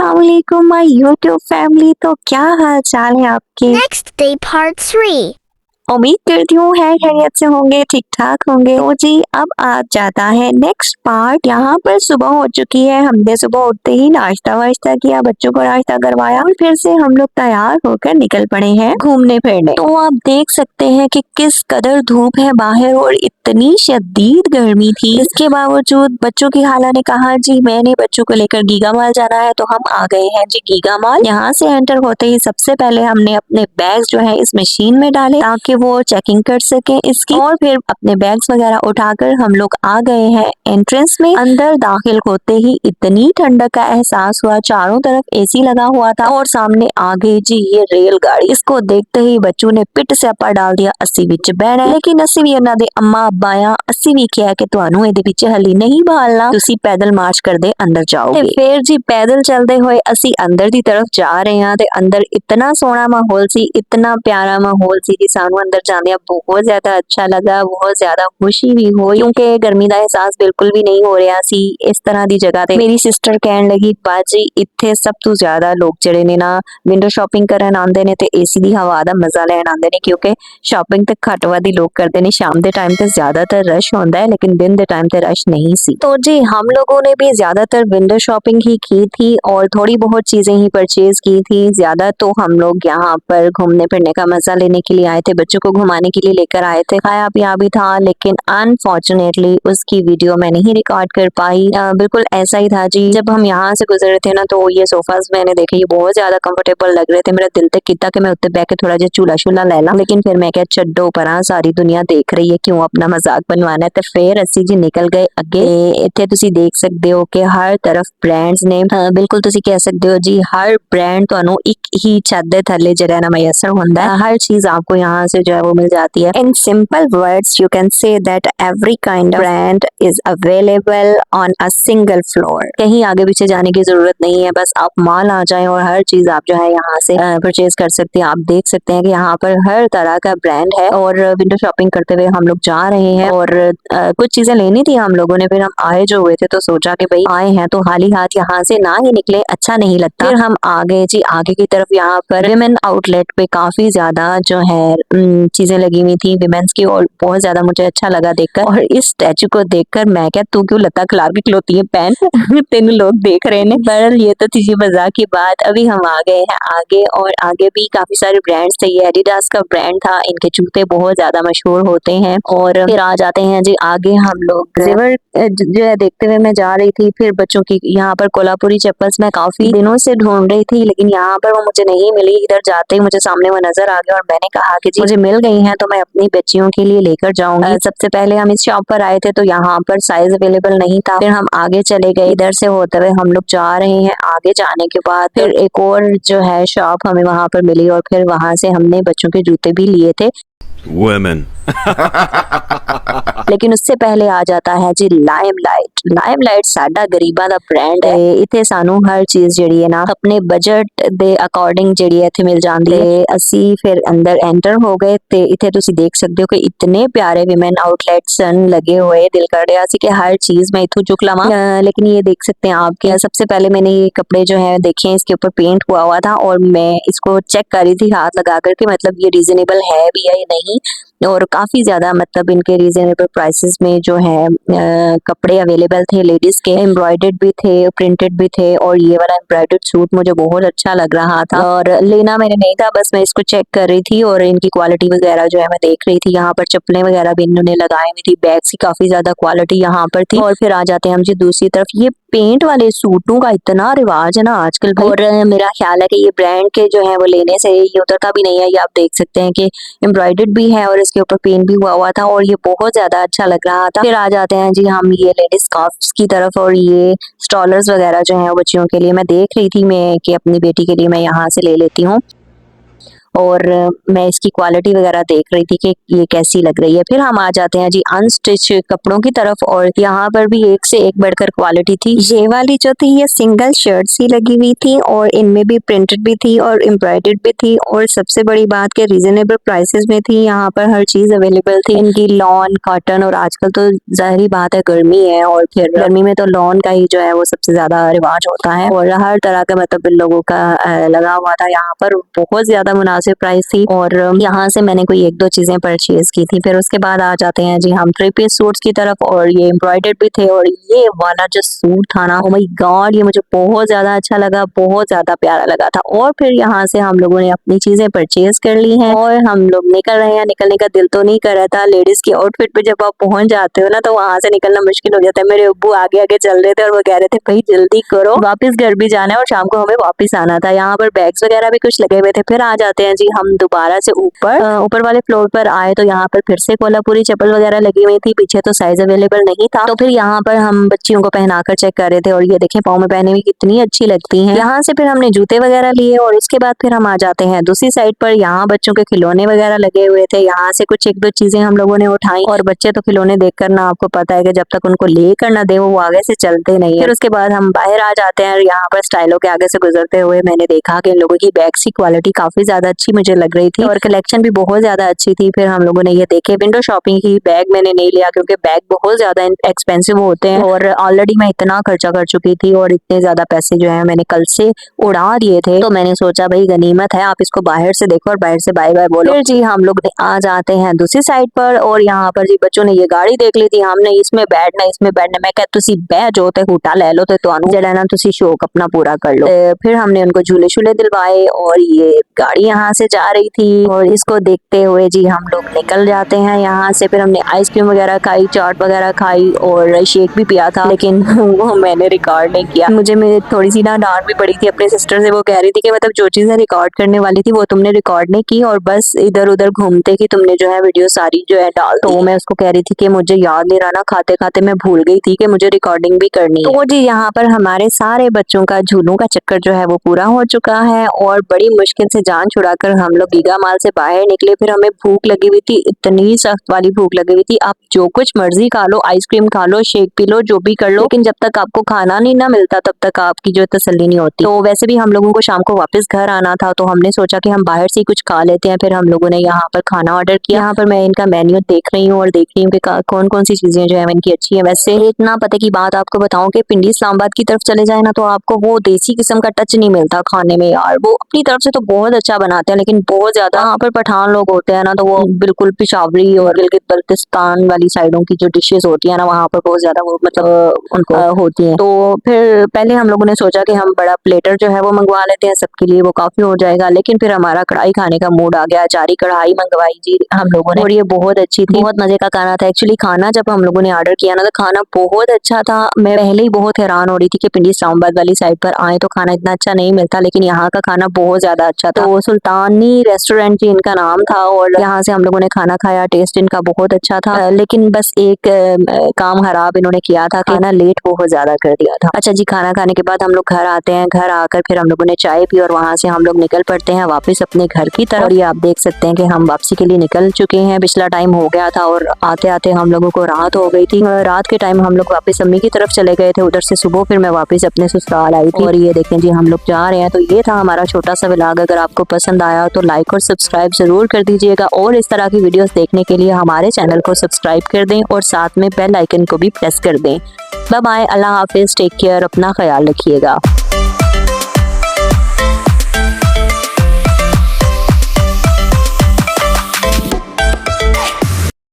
अस्सलाम वालेकुम my YouTube family. तो क्या हाल चाल है आपके? Next day part 3. उम्मीद करती हूँ है खैरियत से होंगे, ठीक ठाक होंगे। तो जी अब आ जाता है नेक्स्ट पार्ट। यहाँ पर सुबह हो चुकी है, हमने सुबह उठते ही नाश्ता वाश्ता किया, बच्चों को नाश्ता करवाया और फिर से हम लोग तैयार होकर निकल पड़े हैं घूमने फिरने। तो आप देख सकते हैं कि किस कदर धूप है बाहर और इतनी शदीद गर्मी थी। इसके बावजूद बच्चों की खाला ने कहा जी मैंने बच्चों को लेकर गीगा मॉल जाना है, तो हम आ गए हैं जी गीगा मॉल। यहाँ से एंटर होते ही सबसे पहले हमने अपने बैग्स जो है इस मशीन में डाले ताकि वो चेकिंग कर सके इसकी, और फिर अपने बैग्स वगैरह उठाकर हम लोग आ गए हैं एंट्रेंस में। अंदर दाखिल होते ही इतनी ठंडक का एहसास हुआ, चारों तरफ एसी लगा हुआ था और सामने आ गई जी ये रेलगाड़ी। इसको देखते ही बच्चों ने पिट से अपा डाल दिया, अस्सी विच बहना। लेकिन अस्सी भी उन्होंने दे अम्मा अब्बा आ अस्सी भी किया कि ਤੁਹਾਨੂੰ ਇਹਦੇ ਵਿੱਚ ਹਲੀ नहीं भालना, ਤੁਸੀਂ पैदल मार्च करदे अंदर जाओगे। फिर जी पैदल चलते हुए ਅਸੀਂ अंदर ਦੀ तरफ जा रहे हैं ਤੇ अंदर इतना सोहना माहौल सी, इतना प्यारा माहौल सी कि सानू अंदर जांदियां बहुत ज्यादा अच्छा लगा, बहुत ज्यादा खुशी भी हुई क्योंकि गर्मी ਦਾ एहसास बिल्कुल भी नहीं हो ਰਿਹਾ ਸੀ इस तरह ਦੀ जगह ਤੇ। ਮੇਰੀ ਸਿਸਟਰ ਕਹਿਣ ਲੱਗੀ ਬਾਜੀ ਇੱਥੇ ਸਭ ਤੋਂ ਜ਼ਿਆਦਾ ਲੋਕ ਜਿਹੜੇ ਨੇ ਨਾ ਵਿੰਡੋ ਸ਼ਾਪਿੰਗ ਕਰਨ ਆਉਂਦੇ ਨੇ ਤੇ ਏਸੀ ਦੀ ਹਵਾ ਦਾ ਮਜ਼ਾ ਲੈਣ ਆਉਂਦੇ ਨੇ, क्योंकि शॉपिंग तो घट वध ही लोग करते हैं। शाम के टाइम तो ज्यादातर रश होता है लेकिन दिन के टाइम तो रश नहीं सी। तो जी हम लोगों ने भी ज्यादातर विंडो शॉपिंग ही की थी और थोड़ी बहुत चीजें ही परचेज की थी। ज्यादा तो हम लोग यहाँ पर घूमने फिरने का मजा लेने के लिए आए थे, बच्चों को घुमाने के लिए लेकर आए थे। खाया पिया भी था लेकिन अनफॉर्चुनेटली उसकी वीडियो मैं नहीं रिकॉर्ड कर पाई। बिल्कुल ऐसा ही था जी। जब हम यहाँ से गुजरे थे ना तो ये सोफाज मैंने देखे, ये बहुत ज्यादा कंफर्टेबल लग रहे थे। मेरा दिल तक किया कि मैं उत्ते बैठ के थोड़ा जिहा झूला शूला ले ला, लेकिन फिर मैं क्या छड्डो परा, सारी दुनिया देख रही है, क्यों अपना मजाक बनवाना है। तो फिर ਅਸੀਂ जी निकल गए ਅੱਗੇ। ਇੱਥੇ ਤੁਸੀਂ ਦੇਖ ਸਕਦੇ ਹੋ ਕਿ ਹਰ ਤਰਫ ਬ੍ਰਾਂਡਸ ਨੇ। ਬਿਲਕੁਲ ਤੁਸੀਂ ਕਹਿ ਸਕਦੇ ਹੋ जी हर ब्रांड ਤੁਹਾਨੂੰ ਇੱਕ ही छत ਦੇ ਥੱਲੇ ਜਿਹੜਾ ਨਾ ਮਯਸਰ ਹੁੰਦਾ है। हर चीज आपको यहाँ से जो है वो मिल जाती है। In simple words you can say that every kind of brand is available on a single floor। कहीं आगे पीछे जाने की जरूरत नहीं है, बस आप मॉल आ जाएं और हर चीज आप जो है यहाँ से परचेज कर सकते हैं। आप देख सकते हैं कि यहाँ पर हर तरह का ब्रांड है और विंडो शॉपिंग करते हुए हम लोग जा रहे हैं। और कुछ चीजें लेनी थी हम लोगों ने, फिर हम आए जो हुए थे तो सोचा कि भाई आए हैं तो खाली हाथ यहाँ से ना ही निकले, अच्छा नहीं लगता। फिर हम आ गए जी आगे की तरफ। यहाँ पर विमेन आउटलेट पे काफी ज्यादा जो है चीजें लगी हुई थी विमेन्स की, और बहुत ज्यादा मुझे अच्छा लगा देखकर। और इस स्टैचू को देखकर मैं क्या तू क्यों लता खिलार के खिलोती है पहन तीन लोग देख रहे हैं। बहरहाल ये तो थी मजाक की बात। अभी हम आ गए हैं आगे और आगे भी काफी सारे ब्रांड्स थे। ये एडिडास का ब्रांड था, इनके जूते बहुत ज्यादा मशहूर होते हैं। और फिर आ जाते हैं जी आगे हम लोग जेवर जो है देखते हुए मैं जा रही थी। फिर बच्चों की यहाँ पर कोल्हापुरी चप्पल्स मैं काफी दिनों से ढूंढ रही थी लेकिन यहाँ पर वो मुझे नहीं मिली। इधर जाते ही मुझे सामने वो नजर आ गया और मैंने कहा कि जी मुझे मिल गई हैं तो मैं अपनी बच्चियों के लिए लेकर जाऊंगी। सबसे पहले हम इस शॉप पर आए थे तो यहाँ पर साइज अवेलेबल नहीं था। फिर हम आगे चले गए, इधर से होते हुए हम लोग जा रहे हैं। आगे जाने के बाद फिर एक और जो है शॉप हमें वहां पर मिली और फिर वहां से हमने बच्चों के जूते भी लिए थे। Women। लेकिन उससे पहले आ जाता है जी लाइमलाइट। लाइमलाइट साडा गरीबां दा ब्रांड है। इथे सानू हर चीज ਜਿਹੜੀ ਹੈ ਨਾ अपने बजट ਦੇ ਅਕੋਰਡਿੰਗ ਜਿਹੜੀ ਇੱਥੇ ਮਿਲ ਜਾਂਦੀ ਹੈ। ਅਸੀਂ ਫਿਰ अंदर एंटर हो गए ਤੇ इथे ਤੁਸੀਂ देख सकते हो कि इतने प्यारे विमेन आउटलेट्स लगे हुए। दिल कर रहा ਸੀ कि हर चीज मैं इथों चुक लवां, लेकिन ये देख सकते हैं आप कि सबसे पहले मैंने ये कपड़े जो है देखे, इसके ऊपर पेंट हुआ था और मैं इसको चेक कर रही थी हाथ लगा कर के मतलब ये रीजनेबल है भी या नहीं। और काफी ज्यादा मतलब इनके रीजनेबल प्राइसेस में जो है कपड़े अवेलेबल थे। लेडीज के एम्ब्रॉयडर्ड भी थे, प्रिंटेड भी थे, और ये वाला एम्ब्रॉयडर्ड सूट मुझे बहुत अच्छा लग रहा था और लेना मैंने नहीं था, बस मैं इसको चेक कर रही थी और इनकी क्वालिटी वगैरह जो है मैं देख रही थी। यहाँ पर चप्पलें वगैरह भी इन्होंने लगाई हुई थी, बैग्स की काफी ज्यादा क्वालिटी यहाँ पर थी। और फिर आ जाते हैं हम जी दूसरी तरफ। ये पेंट वाले सूटों का इतना रिवाज है ना आजकल, और मेरा ख्याल है कि ये ब्रांड के जो है वो लेने से ये उतरता भी नहीं है। ये आप देख सकते हैं कि एम्ब्रॉयडर्ड भी है और इसके ऊपर पेंट भी हुआ था और ये बहुत ज्यादा अच्छा लग रहा था। फिर आ जाते हैं जी हम ये लेडीज स्कार्फ्स की तरफ, और ये स्टॉलर्स वगैरह जो है बच्चियों के लिए मैं देख रही थी मैं कि अपनी बेटी के लिए मैं यहाँ से ले लेती हूँ। और मैं इसकी क्वालिटी वगैरह देख रही थी कि ये कैसी लग रही है। फिर हम आ जाते हैं जी अनस्टिच कपड़ों की तरफ, और यहाँ पर भी एक से एक बढ़कर क्वालिटी थी। ये वाली जो थी ये सिंगल शर्ट सी लगी हुई थी और इनमें भी प्रिंटेड भी थी और एम्ब्रॉयडर्ड भी थी, और सबसे बड़ी बात के रीजनेबल प्राइसेस में थी। यहाँ पर हर चीज अवेलेबल थी इनकी, लॉन, कॉटन, और आजकल तो जाहिर बात है गर्मी है और फिर गर्मी में तो लॉन का ही जो है वो सबसे ज्यादा रिवाज होता है, और हर तरह का मतलब इन लोगों का लगा हुआ था। यहाँ पर बहुत ज्यादा मुनासिब प्राइस थी और यहाँ से मैंने कोई एक दो चीजें परचेज की थी। फिर उसके बाद आ जाते हैं जी हम 3 पीस सूट्स की तरफ, और ये एम्ब्रॉयडर्ड भी थे, और ये वाला जो सूट था ना, ओह माय गॉड, ये मुझे बहुत ज्यादा अच्छा लगा, बहुत ज्यादा प्यारा लगा था। और फिर यहाँ से हम लोगों ने अपनी चीजें परचेज कर ली हैं और हम लोग निकल रहे हैं। निकलने का दिल तो नहीं कर रहा था, लेडीज की आउटफिट पे जब आप पहुंच जाते हो ना तो वहां से निकलना मुश्किल हो जाता है। मेरे अब्बू आगे आगे चल रहे थे और वो कह रहे थे भाई जल्दी करो, वापस घर भी जाना है और शाम को हमें वापस आना था। यहाँ पर बैग्स वगैरह भी कुछ लगे हुए थे। फिर आ जाते हैं जी हम दोबारा से ऊपर वाले फ्लोर पर आए तो यहाँ पर फिर से कोल्हापुरी चप्पल वगैरह लगी हुई थी। पीछे तो साइज अवेलेबल नहीं था, तो फिर यहाँ पर हम बच्चियों को पहनाकर चेक कर रहे थे, और ये देखें पाँव में पहने हुई कितनी अच्छी लगती हैं। यहाँ से फिर हमने जूते वगैरह लिए और उसके बाद फिर हम आ जाते हैं दूसरी साइड पर। यहाँ बच्चों के खिलौने वगैरह लगे हुए थे। यहाँ से कुछ एक दो चीजें हम लोगों ने उठाई, और बच्चे तो खिलौने देखकर ना, आपको पता है कि जब तक उनको लेकर ना दे वो आगे से चलते नहीं है। फिर उसके बाद हम बाहर आ जाते हैं और यहाँ पर स्टाइलों के आगे से गुजरते हुए मैंने देखा कि इन लोगों की बैग्स की क्वालिटी काफी ज्यादा अच्छी मुझे लग रही थी और कलेक्शन भी बहुत ज्यादा अच्छी थी। फिर हम लोगों ने ये देखे, विंडो शॉपिंग की। बैग मैंने नहीं लिया क्योंकि बैग बहुत ज्यादा एक्सपेंसिव होते हैं और ऑलरेडी मैं इतना खर्चा कर चुकी थी और इतने ज्यादा पैसे जो है मैंने कल से उड़ा दिए थे, तो मैंने सोचा भाई गनीमत है, आप इसको बाहर से देखो और बाहर से बाय बाय बोलो। फिर जी हम लोग आ जाते हैं दूसरी साइड पर, और यहाँ पर जी बच्चों ने ये गाड़ी देख ली थी। हमने इसमें बैठना मैं कह तुसी बह जो ते हुटा ले लो ते तुहानू जड़ा ना तुसी शौक अपना पूरा कर लो। फिर हमने उनको झूले शूले दिलवाए और ये गाड़ी यहाँ से जा रही थी, और इसको देखते हुए जी हम लोग निकल जाते हैं यहाँ से। फिर हमने आइसक्रीम वगैरह खाई, चाट वगैरह खाई और शेक भी पिया था, लेकिन वो मैंने रिकॉर्ड नहीं किया। मुझे थोड़ी सी ना डांट भी पड़ी थी अपने सिस्टर से। वो कह रही थी कि मतलब जो चीजें रिकॉर्ड करने वाली थी वो तुमने रिकॉर्ड नहीं की और बस इधर उधर घूमते कि तुमने जो है वीडियो सारी जो है डाल। तो मैं उसको कह रही थी कि मुझे याद नहीं रहा ना, खाते खाते मैं भूल गई थी कि मुझे रिकॉर्डिंग भी करनी है। तो जी यहाँ पर हमारे सारे बच्चों का झूलों का चक्कर जो है वो पूरा हो चुका है और बड़ी मुश्किल से जान छुड़ाकर हम लोग गीगा माल से बाहर निकले। फिर हमें भूख लगी हुई थी, इतनी सख्त वाली भूख लगी हुई थी। आप जो कुछ मर्जी खा लो, आइसक्रीम खा लो, शेक पी लो, जो भी कर लो, लेकिन जब तक आपको खाना नहीं ना मिलता तब तक आपकी जो तसल्ली नहीं होती। तो वैसे भी हम लोगों को शाम को वापस घर आना था, तो हमने सोचा कि हम बाहर से ही कुछ खा लेते हैं। फिर हम लोगों ने यहाँ पर खाना ऑर्डर किया। यहाँ पर मैं इनका मेन्यू देख रही हूँ और देख रही हूँ कि कौन कौन सी चीजें जो है इनकी अच्छी है। वैसे एक ना पते की बात आपको बताऊं कि पिंडी इस्लामाबाद की तरफ चले जाए ना तो आपको वो देसी किस्म का टच नहीं मिलता खाने में यार। वो अपनी तरफ से तो बहुत अच्छा बनाते हैं, लेकिन बहुत ज्यादा वहाँ पर पठान लोग होते हैं ना, तो वो बिल्कुल पिशावरी और गिलगित बल्तिस्तान वाली साइडों की जो डिशेस होती है ना वहाँ पर बहुत ज्यादा वो मतलब उनको होती है। तो फिर पहले हम लोगों ने सोचा कि हम बड़ा प्लेटर जो है वो मंगवा लेते हैं सबके लिए, वो काफी हो जाएगा, लेकिन फिर हमारा कढ़ाई खाने का मूड आ गया। अचारी कढ़ाई मंगवाई जी हम लोगों ने और ये बहुत अच्छी थी, बहुत मजे का खाना था। एक्चुअली खाना जब हम लोगों ने ऑर्डर किया ना तो खाना बहुत अच्छा था। मैं पहले ही बहुत हैरान हो रही थी कि पिंडी इस्लामाबाद वाली साइड पर आए तो खाना इतना अच्छा नहीं मिलता, लेकिन यहाँ का खाना बहुत ज्यादा अच्छा था। तो सुल्तानी रेस्टोरेंट जी इनका नाम था और यहाँ से हम लोगों ने खाना खाया। टेस्ट इनका बहुत अच्छा था, लेकिन बस एक काम खराब इन्होंने किया था, खाना लेट बहुत ज्यादा कर दिया था। अच्छा जी, खाना खाने के बाद हम लोग घर आते हैं। घर आकर फिर हम लोगों ने चाय पी और वहाँ से हम लोग निकल पड़ते हैं वापस अपने घर की तरफ। और ये आप देख सकते हैं कि हम वापसी के लिए निकल चुके हैं। पिछला टाइम हो गया था और आते आते हम लोगों को रात हो गई थी। रात के टाइम हम लोग वापस अम्मी की तरफ चले गए थे। उधर से सुबह फिर मैं वापस अपने ससुराल आई थी। और ये देखें जी हम लोग जा रहे हैं। तो ये था हमारा छोटा सा व्लॉग। अगर आपको पसंद आया तो लाइक और सब्सक्राइब जरूर कर दीजिएगा, और इस तरह की वीडियोस देखने के लिए हमारे चैनल को सब्सक्राइब कर दें और साथ में बेल आइकन को भी प्रेस कर दें। बाय बाय, अल्लाह हाफिज, टेक केयर, अपना ख्याल रखिएगा।